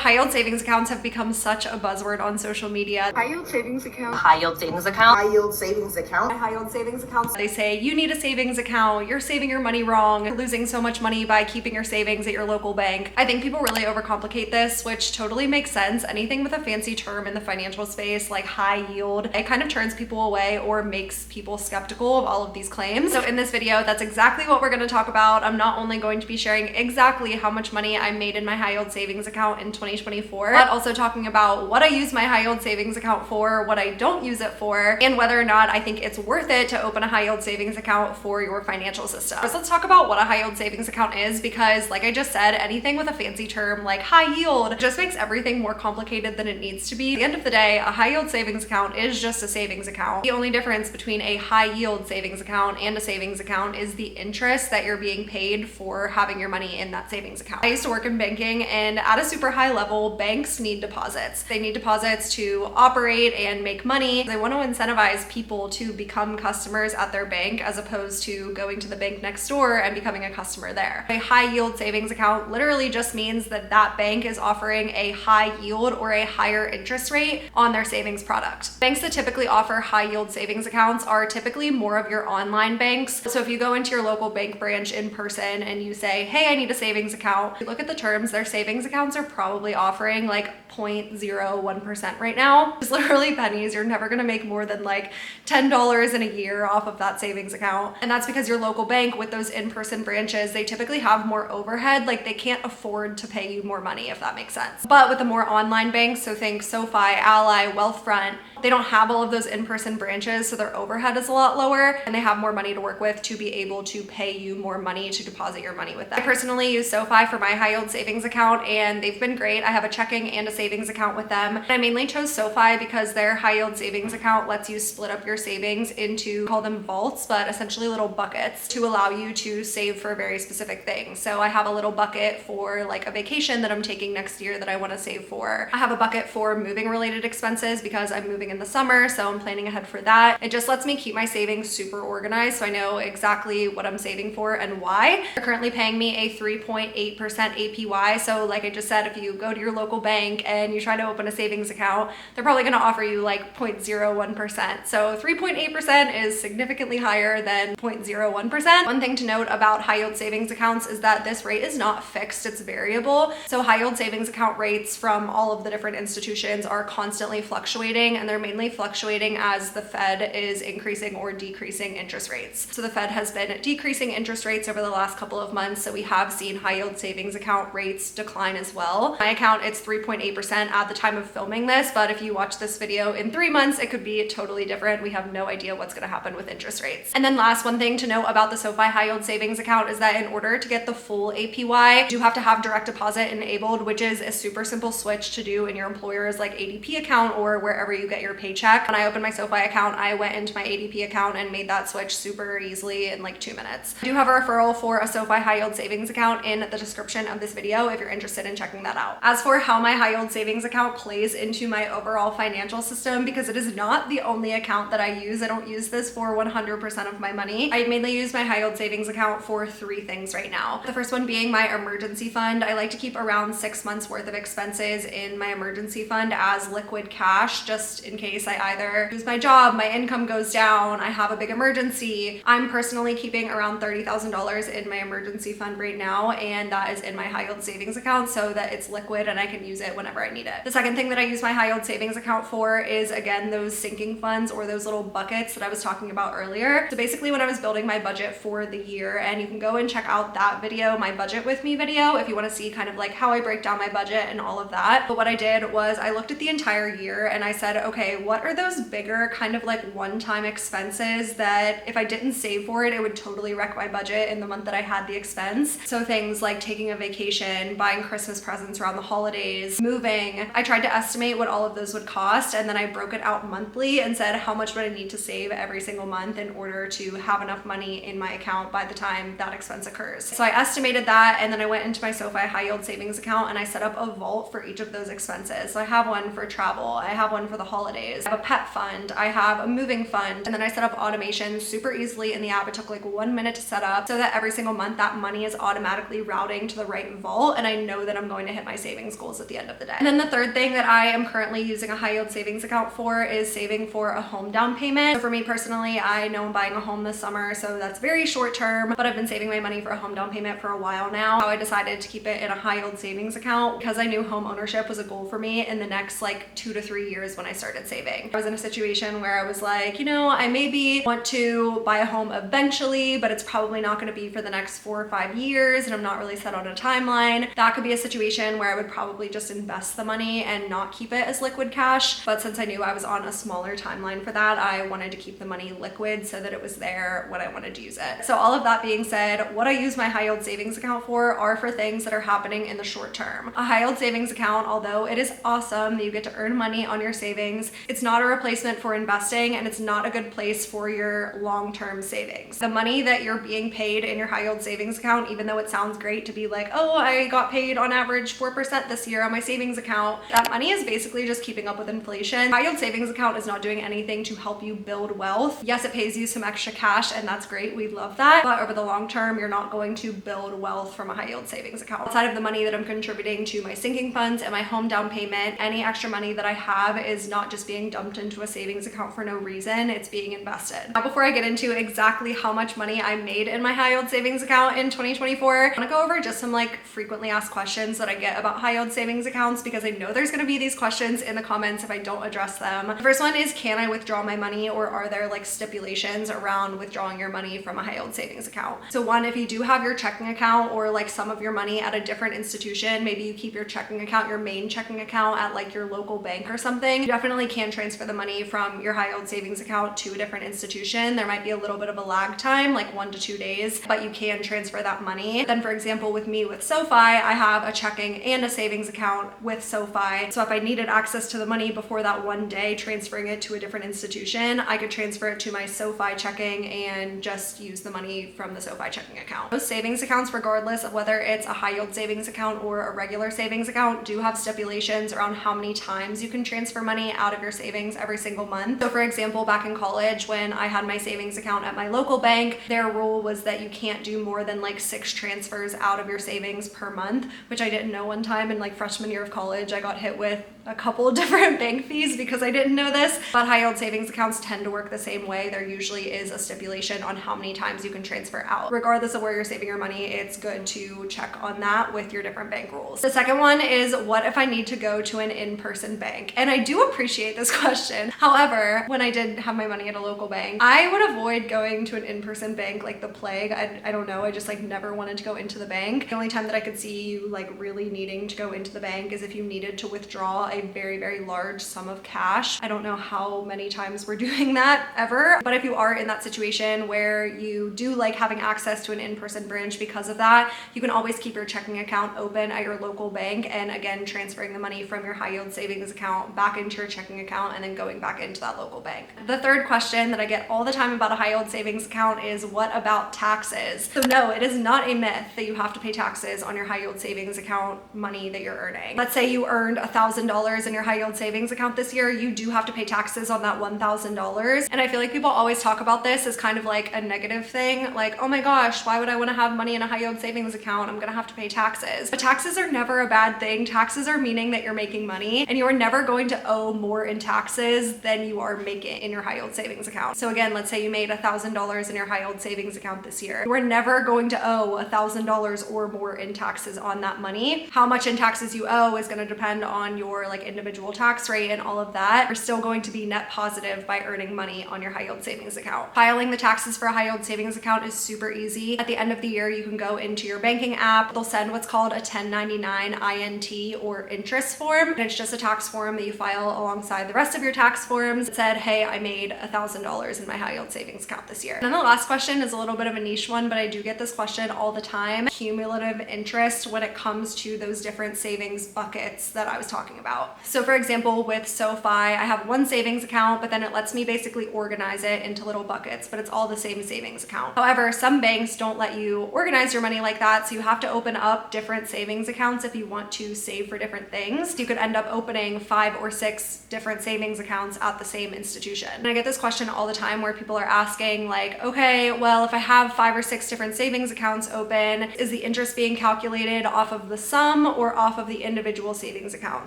High yield savings accounts have become such a buzzword on social media. High yield savings account. High yield savings account. High yield savings account. High yield savings accounts. They say you need a savings account, you're saving your money wrong, you're losing so much money by keeping your savings at your local bank. I think people really overcomplicate this, which totally makes sense. Anything with a fancy term in the financial space like high yield, it kind of turns people away or makes people skeptical of all of these claims. So in this video, that's exactly what we're going to talk about. I'm not only going to be sharing exactly how much money I made in my high yield savings account in 2024, but also talking about what I use my high yield savings account for, what I don't use it for, and whether or not I think it's worth it to open a high yield savings account for your financial system. So let's talk about what a high yield savings account is, because like I just said, anything with a fancy term like high yield just makes everything more complicated than it needs to be. At the end of the day, a high yield savings account is just a savings account. The only difference between a high yield savings account and a savings account is the interest that you're being paid for having your money in that savings account. I used to work in banking, and at a super high level, banks need deposits. They need deposits to operate and make money. They want to incentivize people to become customers at their bank as opposed to going to the bank next door and becoming a customer there. A high yield savings account literally just means that that bank is offering a high yield or a higher interest rate on their savings product. Banks that typically offer high yield savings accounts are typically more of your online banks. So if you go into your local bank branch in person and you say, hey, I need a savings account, you look at the terms, their savings accounts are probably offering like 0.01% right now. It's literally pennies. You're never gonna make more than like $10 in a year off of that savings account. And that's because your local bank with those in-person branches, they typically have more overhead. Like they can't afford to pay you more money, if that makes sense. But with the more online banks, so think SoFi, Ally, Wealthfront, they don't have all of those in-person branches, so their overhead is a lot lower and they have more money to work with to be able to pay you more money to deposit your money with them. I personally use SoFi for my high yield savings account and they've been great. I have a checking and a savings account with them. And I mainly chose SoFi because their high yield savings account lets you split up your savings into, call them vaults, but essentially little buckets to allow you to save for very specific things. So I have a little bucket for like a vacation that I'm taking next year that I want to save for. I have a bucket for moving related expenses because I'm moving in the summer, so I'm planning ahead for that. It just lets me keep my savings super organized so I know exactly what I'm saving for and why. They're currently paying me a 3.8% APY. So like I just said, if you go to your local bank and you try to open a savings account, they're probably going to offer you like 0.01%. So 3.8% is significantly higher than 0.01%. One thing to note about high yield savings accounts is that this rate is not fixed, it's variable. So high yield savings account rates from all of the different institutions are constantly fluctuating, and they're mainly fluctuating as the Fed is increasing or decreasing interest rates. So the Fed has been decreasing interest rates over the last couple of months, so we have seen high yield savings account rates decline as well. My account, it's 3.8% at the time of filming this, but if you watch this video in 3 months, it could be totally different. We have no idea what's going to happen with interest rates. And then last, one thing to note about the SoFi high yield savings account is that in order to get the full APY, you do have to have direct deposit enabled, which is a super simple switch to do in your employer's like ADP account or wherever you get your paycheck. When I opened my SoFi account, I went into my ADP account and made that switch super easily in like 2 minutes. I do have a referral for a SoFi high yield savings account in the description of this video if you're interested in checking that out. As for how my high yield savings account plays into my overall financial system, because it is not the only account that I use, I don't use this for 100% of my money. I mainly use my high yield savings account for 3 things right now. The first one being my emergency fund. I like to keep around 6 months worth of expenses in my emergency fund as liquid cash, just in case I either lose my job, my income goes down, I have a big emergency. I'm personally keeping around $30,000 in my emergency fund right now, and that is in my high yield savings account so that it's liquid and I can use it whenever I need it. The second thing that I use my high yield savings account for is, again, those sinking funds or those little buckets that I was talking about earlier. So basically when I was building my budget for the year, and you can go and check out that video, my budget with me video, if you want to see kind of like how I break down my budget and all of that. But what I did was I looked at the entire year and I said, okay, what are those bigger kind of like one-time expenses that if I didn't save for it, it would totally wreck my budget in the month that I had the expense. So things like taking a vacation, buying Christmas presents around the holidays, moving. I tried to estimate what all of those would cost, and then I broke it out monthly and said how much would I need to save every single month in order to have enough money in my account by the time that expense occurs. So I estimated that, and then I went into my SoFi high yield savings account and I set up a vault for each of those expenses. So I have one for travel, I have one for the holidays, I have a pet fund, I have a moving fund, and then I set up automation super easily in the app. It took like 1 minute to set up so that every single month that money is automatically routing to the right vault, and I know that I'm going to hit my savings savings goals at the end of the day. And then the third thing that I am currently using a high yield savings account for is saving for a home down payment. So for me personally, I know I'm buying a home this summer, so that's very short term, but I've been saving my money for a home down payment for a while now. I decided to keep it in a high yield savings account because I knew home ownership was a goal for me in the next like 2 to 3 years when I started saving. I was in a situation where I was like, you know, I maybe want to buy a home eventually, but it's probably not going to be for the next 4 or 5 years, and I'm not really set on a timeline. That could be a situation where I would probably just invest the money and not keep it as liquid cash. But since I knew I was on a smaller timeline for that, I wanted to keep the money liquid so that it was there when I wanted to use it. So all of that being said, what I use my high yield savings account for are for things that are happening in the short term. A high yield savings account, although it is awesome that you get to earn money on your savings, it's not a replacement for investing, and it's not a good place for your long-term savings. The money that you're being paid in your high yield savings account, even though it sounds great to be like, oh, I got paid on average 4% this year on my savings account, that money is basically just keeping up with inflation. High yield savings account is not doing anything to help you build wealth. Yes, it pays you some extra cash, and that's great. We love that. But over the long term, you're not going to build wealth from a high yield savings account. Outside of the money that I'm contributing to my sinking funds and my home down payment, any extra money that I have is not just being dumped into a savings account for no reason. It's being invested. Now, before I get into exactly how much money I made in my high yield savings account in 2024, I want to go over just some like frequently asked questions that I get about high yield savings accounts, because I know there's going to be these questions in the comments if I don't address them. The first one is, can I withdraw my money, or are there like stipulations around withdrawing your money from a high yield savings account? So one, if you do have your checking account or like some of your money at a different institution, maybe you keep your checking account, your main checking account at like your local bank or something, you definitely can transfer the money from your high yield savings account to a different institution. There might be a little bit of a lag time, like 1 to 2 days, but you can transfer that money. Then for example, with me with SoFi, I have a checking and a savings account with SoFi. So if I needed access to the money before that one day, transferring it to a different institution, I could transfer it to my SoFi checking and just use the money from the SoFi checking account. Those savings accounts, regardless of whether it's a high yield savings account or a regular savings account, do have stipulations around how many times you can transfer money out of your savings every single month. So for example, back in college, when I had my savings account at my local bank, their rule was that you can't do more than like 6 transfers out of your savings per month, which I didn't know. One time in like freshman year of college, I got hit with a couple of different bank fees because I didn't know this, but high yield savings accounts tend to work the same way. There usually is a stipulation on how many times you can transfer out. Regardless of where you're saving your money, it's good to check on that with your different bank rules. The second one is, what if I need to go to an in-person bank? And I do appreciate this question. However, when I did have my money at a local bank, I would avoid going to an in-person bank like the plague. I don't know, I just like never wanted to go into the bank. The only time that I could see you like really needing to go into the bank is if you needed to withdraw a very, very large sum of cash. I don't know how many times we're doing that ever, but if you are in that situation where you do like having access to an in-person branch because of that, you can always keep your checking account open at your local bank, and again, transferring the money from your high yield savings account back into your checking account and then going back into that local bank. The third question that I get all the time about a high yield savings account is, what about taxes? So no, it is not a myth that you have to pay taxes on your high yield savings account money that you're earning. Let's say you earned $1,000 in your high yield savings account this year, you do have to pay taxes on that $1,000. And I feel like people always talk about this as kind of like a negative thing, like, oh my gosh, why would I want to have money in a high yield savings account? I'm gonna have to pay taxes. But taxes are never a bad thing. Taxes are meaning that you're making money, and you are never going to owe more in taxes than you are making in your high yield savings account. So again, let's say you made $1,000 in your high yield savings account this year. You are never going to owe $1,000 or more in taxes on that money. How much in taxes you owe is going to depend on your like individual tax rate and all of that. You're still going to be net positive by earning money on your high yield savings account. Filing the taxes for a high yield savings account is super easy. At the end of the year, you can go into your banking app. They'll send what's called a 1099 INT or interest form. And it's just a tax form that you file alongside the rest of your tax forms. It said, hey, I made $1,000 in my high yield savings account this year. And then the last question is a little bit of a niche one, but I do get this question all the time. Cumulative interest when it comes to those different savings buckets that I was talking about. out. So for example, with SoFi, I have one savings account, but then it lets me basically organize it into little buckets, but it's all the same savings account. However, some banks don't let you organize your money like that, so you have to open up different savings accounts if you want to save for different things. You could end up opening 5 or 6 different savings accounts at the same institution. And I get this question all the time where people are asking like, okay, well, if I have 5 or 6 different savings accounts open, is the interest being calculated off of the sum or off of the individual savings account?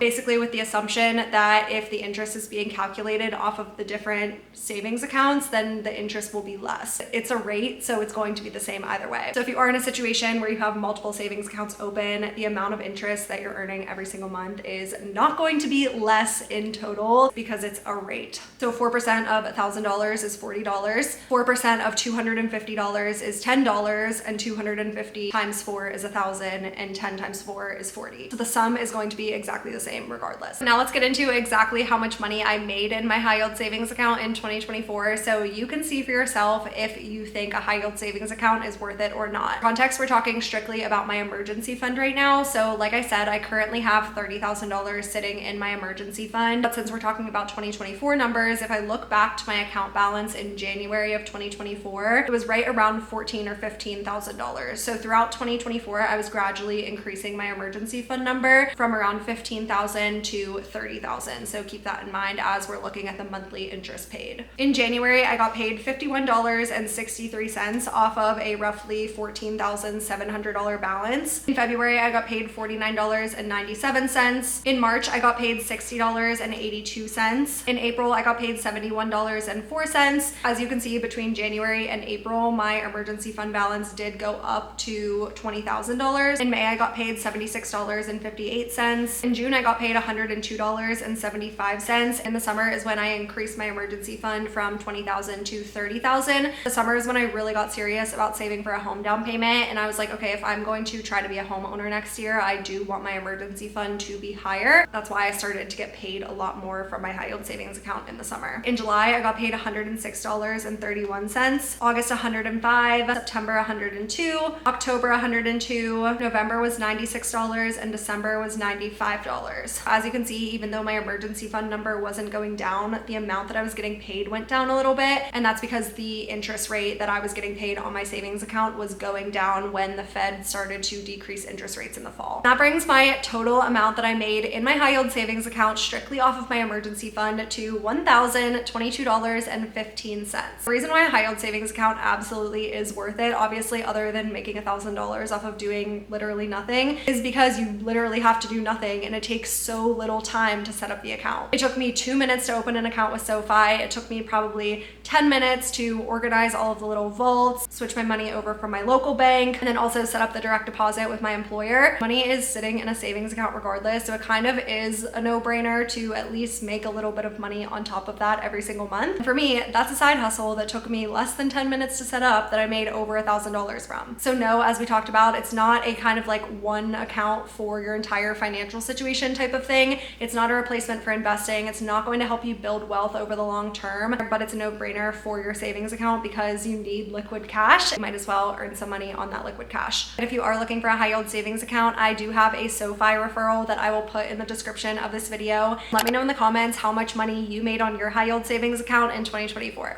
Basically with the assumption that if the interest is being calculated off of the different savings accounts, then the interest will be less. It's a rate, so it's going to be the same either way. So if you are in a situation where you have multiple savings accounts open, the amount of interest that you're earning every single month is not going to be less in total because it's a rate. So 4% of $1,000 is $40, 4% of $250 is $10, and 250 times 4 is 1,000, and 10 times 4 is 40. So the sum is going to be exactly the same regardless. Now let's get into exactly how much money I made in my high yield savings account in 2024, so you can see for yourself if you think a high yield savings account is worth it or not. Context, we're talking strictly about my emergency fund right now. So like I said, I currently have $30,000 sitting in my emergency fund, but since we're talking about 2024 numbers, if I look back to my account balance in January of 2024, it was right around $14,000 or $15,000. So throughout 2024, I was gradually increasing my emergency fund number from around $15,000 to $30,000. So keep that in mind as we're looking at the monthly interest paid. In January, I got paid $51.63 off of a roughly $14,700 balance. In February, I got paid $49.97. In March, I got paid $60.82. In April, I got paid $71.04. As you can see, between January and April, my emergency fund balance did go up to $20,000. In May, I got paid $76.58. In June, I got paid $102.75. In the summer is when I increased my emergency fund from $20,000 to $30,000. The summer is when I really got serious about saving for a home down payment, and I was like, okay, if I'm going to try to be a homeowner next year, I do want my emergency fund to be higher. That's why I started to get paid a lot more from my high yield savings account in the summer. In July, I got paid $106.31, August $105, September $102, October $102, November was $96, and December was $95. As you can see, even though my emergency fund number wasn't going down, the amount that I was getting paid went down a little bit, and that's because the interest rate that I was getting paid on my savings account was going down when the Fed started to decrease interest rates in the fall. That brings my total amount that I made in my high yield savings account strictly off of my emergency fund to $1,022.15. The reason why a high yield savings account absolutely is worth it, obviously other than making $1,000 off of doing literally nothing, is because you literally have to do nothing and it takes so little time to set up the account. It took me 2 minutes to open an account with SoFi. It took me probably 10 minutes to organize all of the little vaults, switch my money over from my local bank, and then also set up the direct deposit with my employer. Money is sitting in a savings account regardless, so it kind of is a no-brainer to at least make a little bit of money on top of that every single month. And for me, that's a side hustle that took me less than 10 minutes to set up that I made over $1,000 from. So no, as we talked about, it's not a kind of like one account for your entire financial situation type of thing. It's not a replacement for investing. It's not going to help you build wealth over the long term, but it's a no-brainer for your savings account because you need liquid cash. You might as well earn some money on that liquid cash. But if you are looking for a high yield savings account, I do have a SoFi referral that I will put in the description of this video. Let me know in the comments how much money you made on your high yield savings account in 2024.